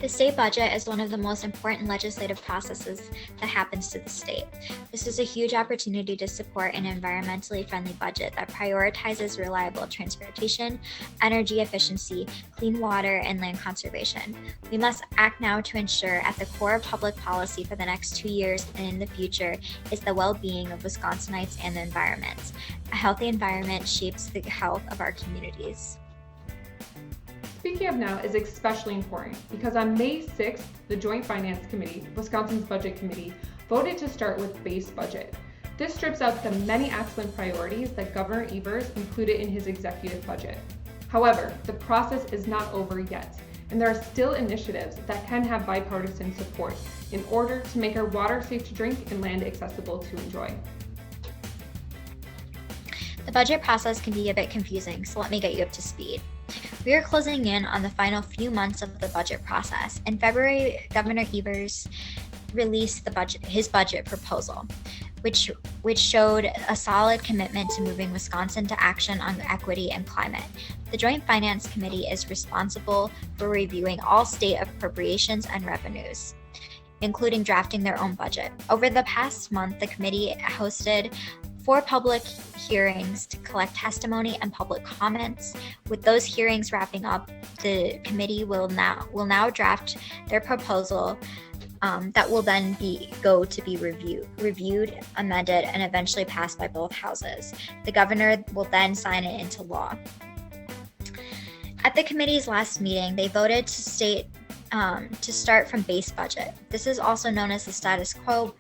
The state budget is one of the most important legislative processes that happens to the state. This is a huge opportunity to support an environmentally friendly budget that prioritizes reliable transportation, energy efficiency, clean water, and land conservation. We must act now to ensure at the core of public policy for the next 2 years and in the future is the well-being of Wisconsinites and the environment. A healthy environment shapes the health of our communities. Speaking of now is especially important because on May 6th, the Joint Finance Committee, Wisconsin's Budget Committee, voted to start with base budget. This strips out the many excellent priorities that Governor Evers included in his executive budget. However, the process is not over yet, and there are still initiatives that can have bipartisan support in order to make our water safe to drink and land accessible to enjoy. The budget process can be a bit confusing, so let me get you up to speed. We are closing in on the final few months of the budget process. In February, Governor Evers released his budget proposal, which showed a solid commitment to moving Wisconsin to action on equity and climate. The Joint Finance Committee is responsible for reviewing all state appropriations and revenues, including drafting their own budget. Over the past month, the committee hosted 4 public hearings to collect testimony and public comments. With those hearings wrapping up, the committee will now draft their proposal that will then go to be reviewed, amended, and eventually passed by both houses. The governor will then sign it into law. At the committee's last meeting, they voted to start from base budget. This is also known as the status quo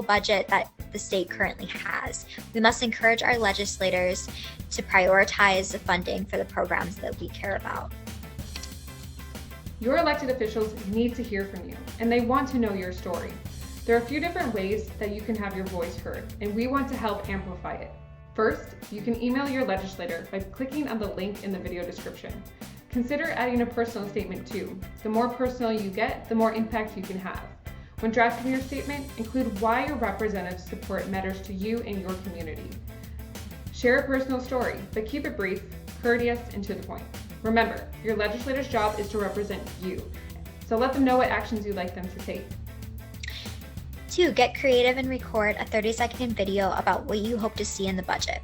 budget that the state currently has. We must encourage our legislators to prioritize the funding for the programs that we care about. Your elected officials need to hear from you, and they want to know your story. There are a few different ways that you can have your voice heard, and we want to help amplify it. First, you can email your legislator by clicking on the link in the video description. Consider adding a personal statement too. The more personal you get, the more impact you can have. When drafting your statement, include why your representative's support matters to you and your community. Share a personal story, but keep it brief, courteous, and to the point. Remember, your legislator's job is to represent you, so let them know what actions you'd like them to take. 2. Get creative and record a 30-second video about what you hope to see in the budget.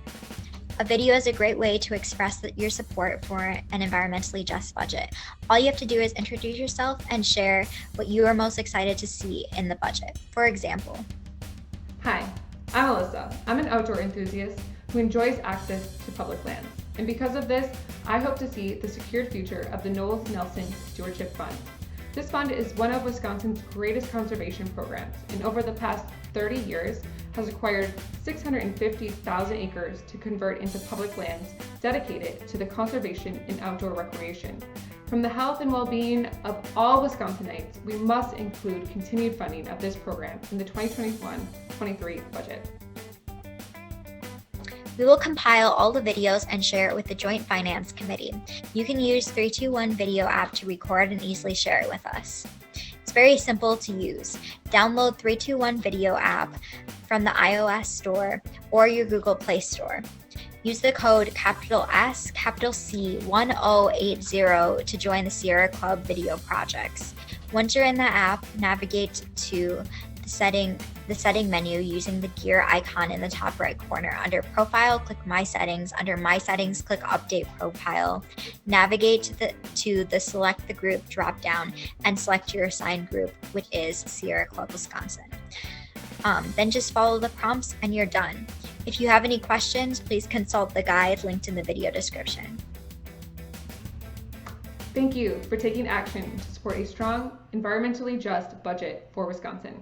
A video is a great way to express your support for an environmentally just budget. All you have to do is introduce yourself and share what you are most excited to see in the budget. For example, hi, I'm Alyssa. I'm an outdoor enthusiast who enjoys access to public lands. And because of this, I hope to see the secured future of the Knowles Nelson Stewardship Fund. This fund is one of Wisconsin's greatest conservation programs, and over the past 30 years has acquired 650,000 acres to convert into public lands dedicated to the conservation and outdoor recreation. From the health and well-being of all Wisconsinites, we must include continued funding of this program in the 2021-23 budget. we will compile all the videos and share it with the Joint Finance Committee. You can use 321 Video app to record and easily share it with us. It's very simple to use. Download 321 Video app from the iOS store or your Google Play Store. Use the code C1080 to join the Sierra Club video projects. Once you're in the app, navigate to the setting menu using the gear icon in the top right corner. Under Profile, click My Settings. Under My Settings, click Update Profile. Navigate to the Select the Group drop-down and select your assigned group, which is Sierra Club Wisconsin. Then just follow the prompts and you're done. If you have any questions, please consult the guide linked in the video description. Thank you for taking action to support a strong, environmentally just budget for Wisconsin.